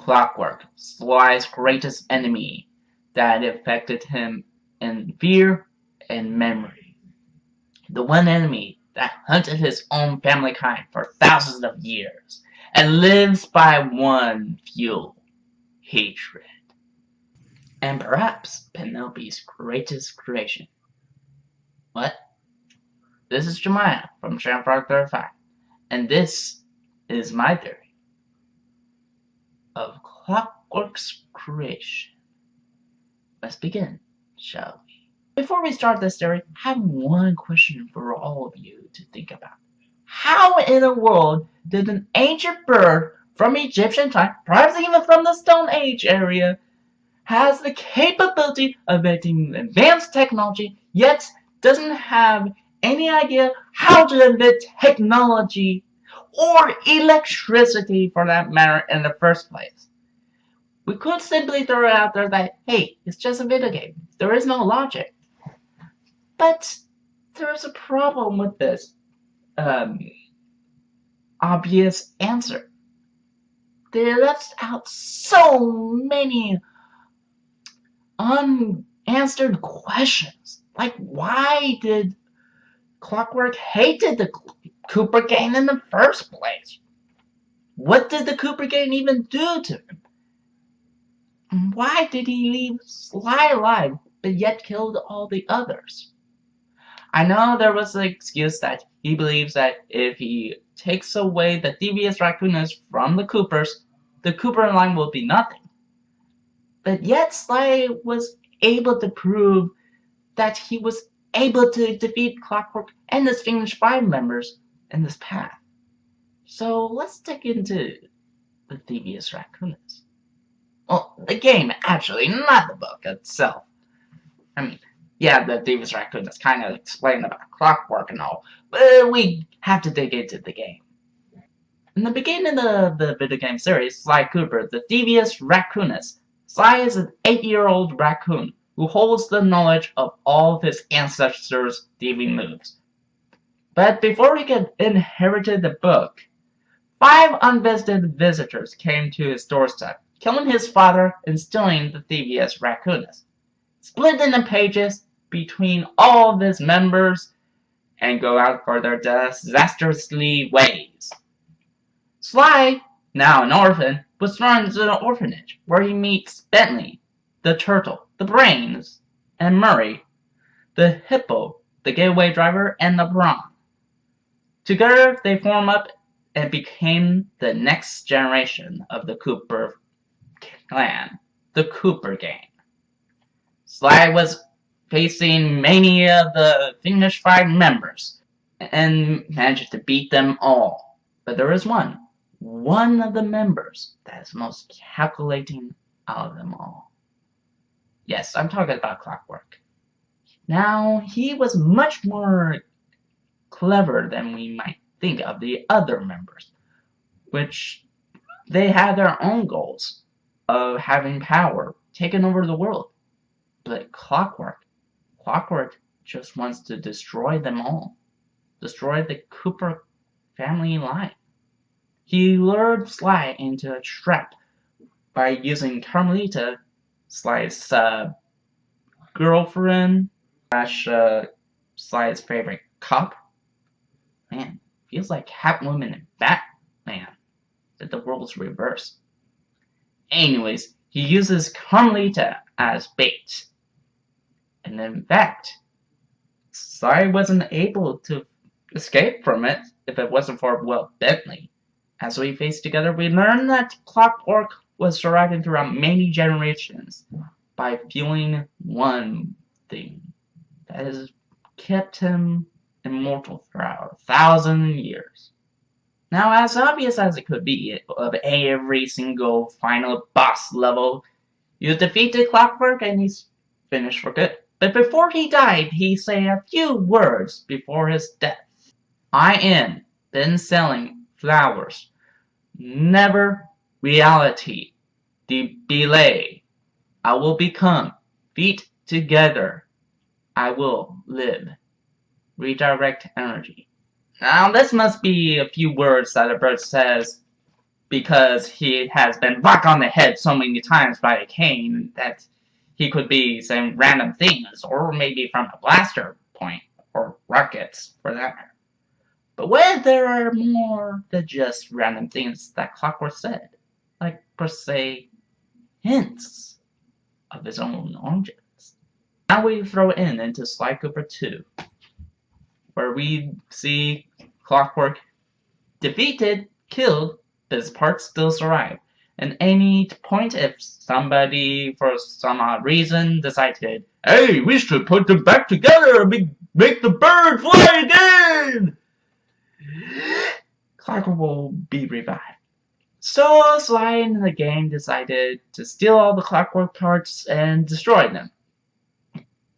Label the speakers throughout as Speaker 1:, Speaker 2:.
Speaker 1: Clockwerk, Sly's greatest enemy, that affected him in fear and memory. The one enemy that hunted his own family kind for thousands of years and lives by one fuel: hatred. And perhaps Penelope's greatest creation. What? This is Jemiah from Shamfrog 35, and this is my theory of Clockwerk's creation. Let's begin, shall we? Before we start this theory, I have one question for all of you to think about. How in the world did an ancient bird from Egyptian time, perhaps even from the Stone Age area, has the capability of making advanced technology, yet doesn't have any idea how to invent technology or electricity for that matter in the first place? We could simply throw it out there that, hey, it's just a video game. There is no logic. But there's a problem with this obvious answer. They left out so many unanswered questions. Like, why did Clockwerk hated the Cooper gang in the first place? What did the Cooper gang even do to him? And why did he leave Sly alive but yet killed all the others? I know there was an excuse that he believes that if he takes away the devious raccoonus from the Coopers, the Cooper line will be nothing. But yet Sly was able to prove that he was able to defeat Clockwerk and his Finnish 5 members in this path. So let's dig into the devious raccoonus. Well, the game actually, not the book itself. I mean, yeah, the devious raccoonus kind of explained about Clockwerk and all, but we have to dig into the game. In the beginning of the video game series, Sly Cooper, the devious raccoonus, Sly is an 8-year-old raccoon who holds the knowledge of all of his ancestors' thieving moves. But before he could inherit the book, 5 unvisited visitors came to his doorstep, killing his father and stealing the devious raccoonus, splitting the pages between all of his members, and go out for their disastrously ways. Sly, now an orphan, was thrown into the orphanage, where he meets Bentley, the turtle, the brains, and Murray, the hippo, the getaway driver, and the brawn. Together, they form up and became the next generation of the Cooper clan, the Cooper gang. Sly was facing many of the Finnish 5 members and managed to beat them all. But there is one of the members that is most calculating out of them all. Yes, I'm talking about Clockwerk. Now, he was much more clever than we might think of the other members, which they had their own goals of having power, taking over the world. But Clockwerk just wants to destroy them all, destroy the Cooper family line. He lured Sly into a trap by using Carmelita, Sly's girlfriend / Sly's favorite cop. Man, feels like Catwoman and Batman, that the roles reverse. Anyways, he uses Carmelita as bait. And in fact, Sly wasn't able to escape from it if it wasn't for, well, Bentley. As we face together, we learn that Clockwerk was surviving throughout many generations by feeling one thing that has kept him immortal throughout 1,000 years. Now, as obvious as it could be, of every single final boss level, you defeated Clockwerk and he's finished for good. But before he died, he said a few words before his death. I am been selling flowers, never reality. The Belay. I will become feet together. I will live. Redirect energy. Now this must be a few words that a bird says because he has been whacked on the head so many times by a cane that he could be saying random things, or maybe from a blaster point, or rockets for that matter. But when there are more than just random things that Clockwerk said, like per se hints of his own origins. Now we throw into Sly Cooper 2, where we see Clockwerk defeated, killed, but his parts still survive. And any point if somebody, for some odd reason, decided, hey, we should put them back together and make the bird fly again! Clockwerk will be revived. So Sly and the gang decided to steal all the Clockwerk parts and destroy them.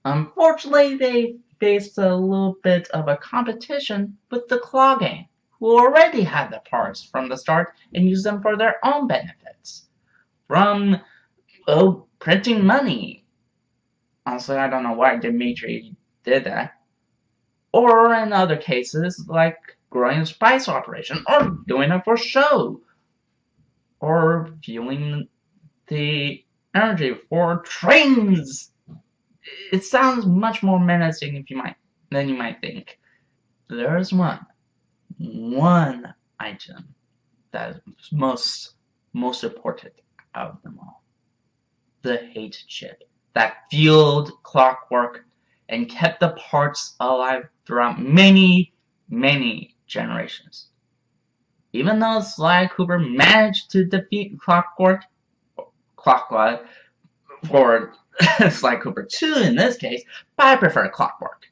Speaker 1: Unfortunately, they faced a little bit of a competition with the Claw Gang, who already had the parts from the start and used them for their own benefits. From, printing money. Honestly, I don't know why Dimitri did that. Or in other cases, like growing a spice operation, or doing it for show. Or fueling the energy for trains. It sounds much more menacing than you might think. There's one item that is most important out of them all. The hate chip that fueled Clockwerk and kept the parts alive throughout many, many generations. Even though Sly Cooper managed to defeat Clockwerk for Sly Cooper 2 in this case, but I prefer Clockwerk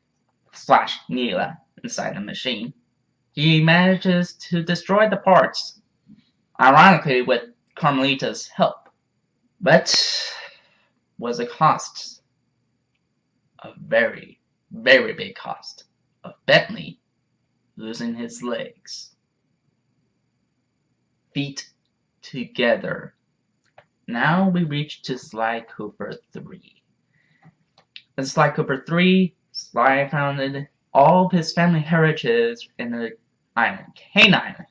Speaker 1: / Neela inside the machine. He manages to destroy the parts, ironically with Carmelita's help, but was a cost, a very, very big cost, of Bentley losing his legs. Feet together. Now we reach to Sly Cooper 3. In Sly Cooper 3, Sly founded all of his family heritage in the island, Cane Island.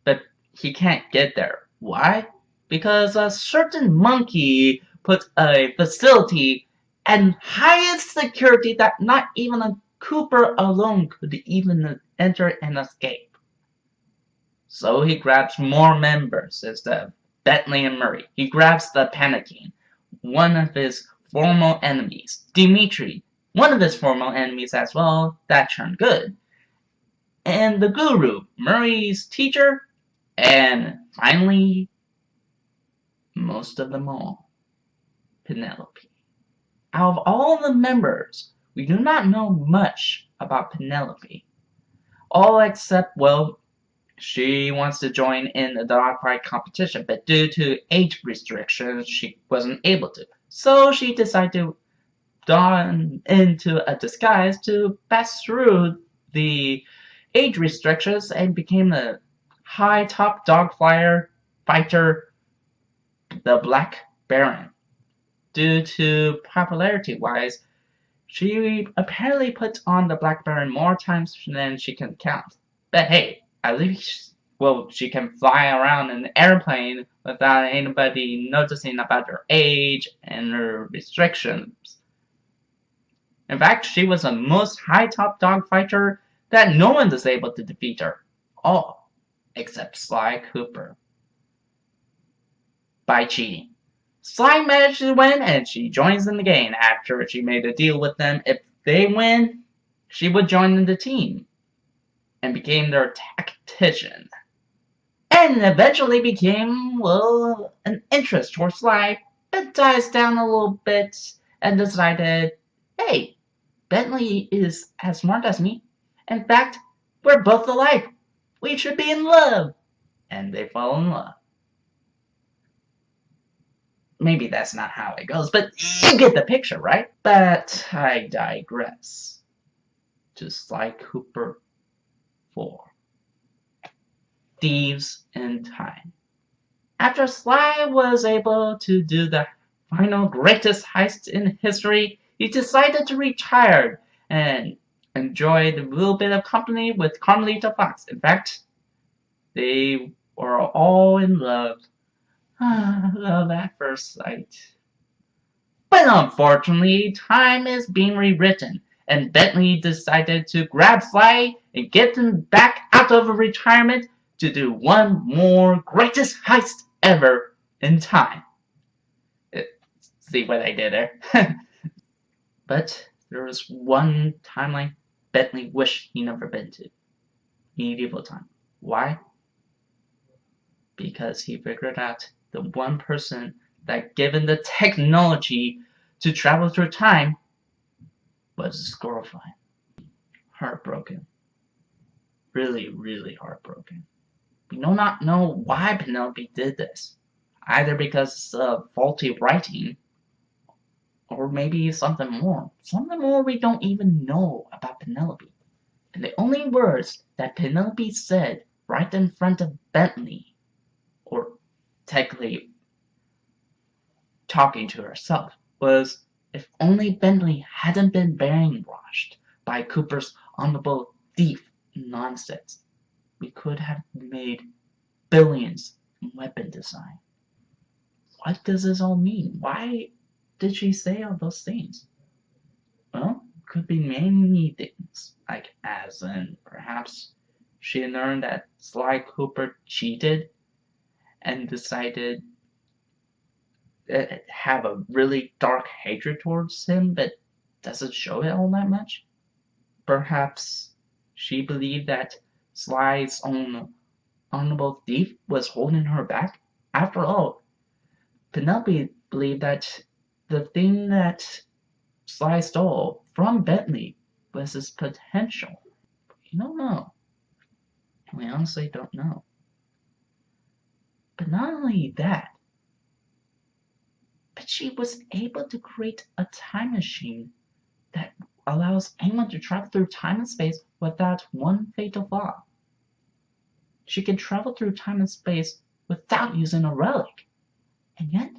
Speaker 1: But he can't get there. Why? Because a certain monkey put a facility and highest security that not even a Cooper alone could even enter and escape. So he grabs more members instead of Bentley and Murray. He grabs the Panakin, one of his former enemies, Dimitri, one of his former enemies as well, that turned good, and the Guru, Murray's teacher, and finally, most of them all, Penelope. Out of all the members, we do not know much about Penelope. All except, well, she wants to join in the dogfight competition, but due to age restrictions, she wasn't able to. So she decided to don into a disguise to pass through the age restrictions and became a high top dog fighter, the Black Baron. Due to popularity wise, she apparently puts on the Black Baron more times than she can count. But hey, at least, well, she can fly around in an airplane without anybody noticing about her age and her restrictions. In fact, she was the most high top dog fighter that no one was able to defeat her. All except Sly Cooper. By cheating. Sly managed to win and she joins in the game after she made a deal with them. If they win, she would join in the team and became their tactician. And eventually became, well, an interest for Sly, but dies down a little bit and decided, hey, Bentley is as smart as me. In fact, we're both alike. We should be in love. And they fall in love. Maybe that's not how it goes, but you get the picture, right? But I digress. To Sly Cooper 4. Thieves in Time. After Sly was able to do the final greatest heist in history, he decided to retire and enjoy the little bit of company with Carmelita Fox. In fact, they were all in love. Love at first sight. But unfortunately, time is being rewritten, and Bentley decided to grab Sly and get him back out of retirement to do one more greatest heist ever in time. See what I did there? But there was one timeline Bentley wished he never been to. Medieval time. Why? Because he figured out the one person that given the technology to travel through time was his girlfriend. Heartbroken. Really, really heartbroken. We do not know why Penelope did this. Either because of faulty writing, or maybe something more. Something more we don't even know about Penelope. And the only words that Penelope said right in front of Bentley, or technically talking to herself, was if only Bentley hadn't been brainwashed by Cooper's honorable thief nonsense, we could have made billions in weapon design. What does this all mean? Why did she say all those things? Well, could be many things, like as in perhaps she learned that Sly Cooper cheated and decided to have a really dark hatred towards him, but doesn't show it all that much. Perhaps she believed that Sly's own honorable thief was holding her back. After all, Penelope believed that the thing that Sly stole from Bentley was his potential. We don't know. We honestly don't know. But not only that, but she was able to create a time machine that allows anyone to travel through time and space without one fatal flaw. She can travel through time and space without using a relic, and yet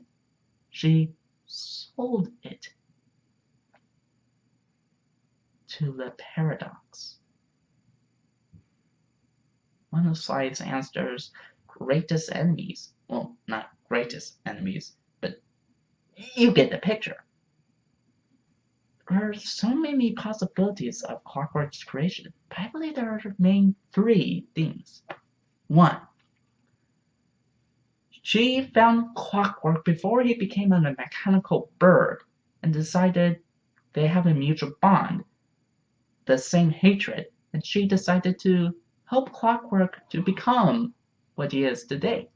Speaker 1: she sold it to the paradox. One of Sly's ancestors' greatest enemies, well, not greatest enemies, but you get the picture. There are so many possibilities of Clockwerk's creation, but I believe there are main three things. One, she found Clockwerk before he became a mechanical bird and decided they have a mutual bond, the same hatred, and she decided to help Clockwerk to become what he is today,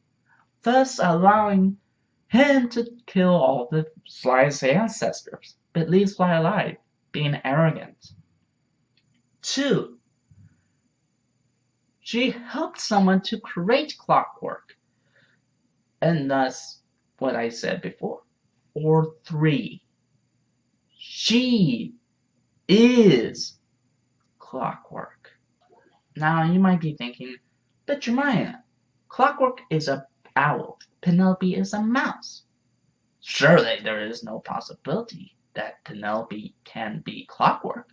Speaker 1: thus allowing him to kill all the Sly's ancestors, but leave Sly alive, being arrogant. Two, she helped someone to create Clockwerk, and thus what I said before. Or three, she is Clockwerk. Now you might be thinking, but Jeremiah, Clockwerk is a owl, Penelope is a mouse. Surely there is no possibility that Penelope can be Clockwerk.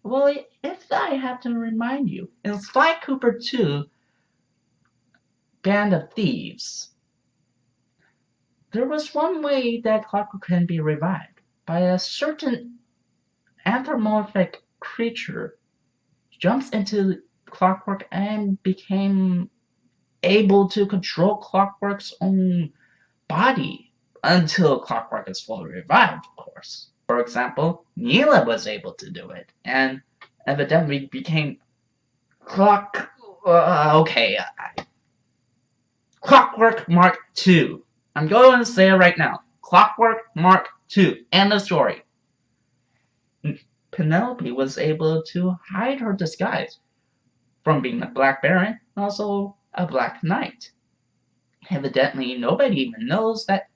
Speaker 1: Well, if I have to remind you, in Sly Cooper 2, Band of Thieves, there was one way that Clockwerk can be revived, by a certain anthropomorphic creature jumps into Clockwerk and became able to control Clockwerk's own body until Clockwerk is fully revived, of course. For example, Neela was able to do it, and evidently became Clockwerk Mark II. I'm going to say it right now. Clockwerk Mark II. End of story. Penelope was able to hide her disguise from being a Black Baron and also a Black Knight. Evidently, nobody even knows that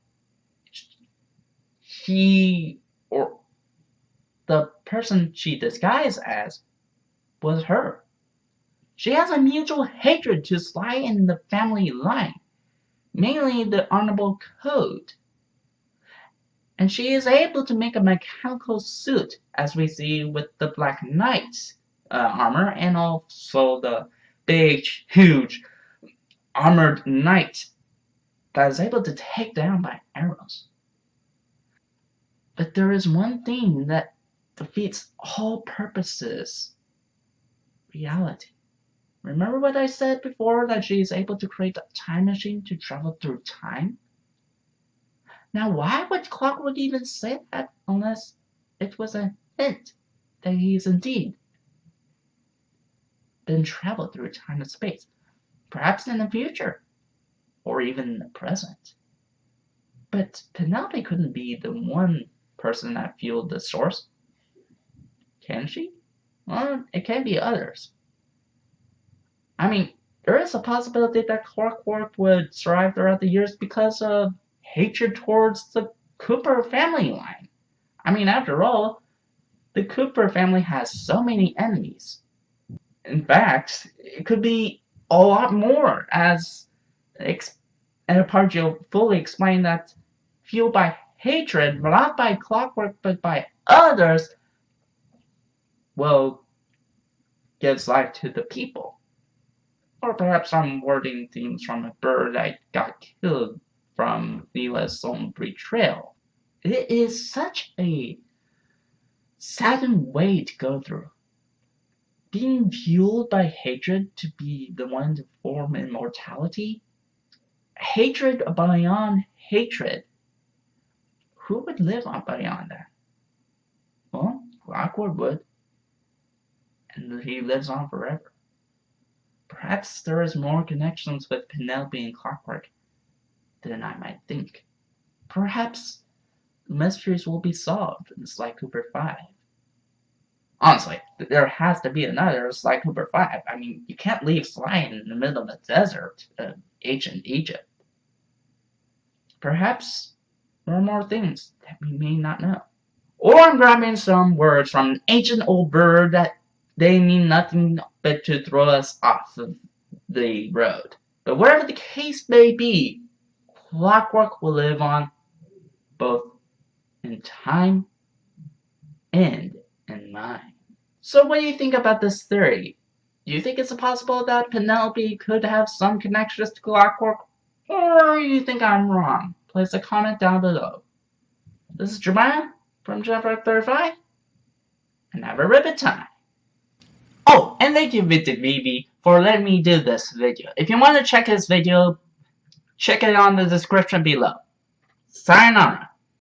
Speaker 1: he or the person she disguised as was her. She has a mutual hatred to Sly in the family line, mainly the Honorable Code. And she is able to make a mechanical suit, as we see with the Black Knight's armor, and also the big, huge armored knight that is able to take down by arrows. But there is one thing that defeats all purposes: reality. Remember what I said before, that she is able to create a time machine to travel through time? Now, why would Clockwerk even say that unless it was a hint that he's indeed been traveled through time and space, perhaps in the future, or even in the present? But Penelope couldn't be the one person that fueled the source, can she? Well, it can be others. I mean, there is a possibility that Clockwerk would survive throughout the years because of hatred towards the Cooper family line. I mean, after all, the Cooper family has so many enemies. In fact, it could be a lot more, as Pargio fully explained that fueled by hatred, not by Clockwerk, but by others, well, gives life to the people. Or perhaps I'm wording things from a bird that got killed from Leela's own betrayal. It is such a saddened way to go through. Being fueled by hatred to be the one to form immortality? Hatred beyond hatred. Who would live on beyond that? Well, Lockwood would, and he lives on forever. Perhaps there is more connections with Penelope and Clockwerk than I might think. Perhaps mysteries will be solved in Sly Cooper 5. Honestly, there has to be another Sly Cooper 5. I mean, you can't leave Sly in the middle of the desert of ancient Egypt. Perhaps there are more things that we may not know. Or I'm grabbing some words from an ancient old bird that they mean nothing but to throw us off of the road. But whatever the case may be, Clockwerk will live on both in time and in mind. So what do you think about this theory? Do you think it's possible that Penelope could have some connections to Clockwerk? Or do you think I'm wrong? Place a comment down below. This is Jeremiah from Chapter 35, and have a ribbit time. Oh, and thank you Vtnvivi for letting me do this video. If you want to check his video, check it on the description below. Sayonara.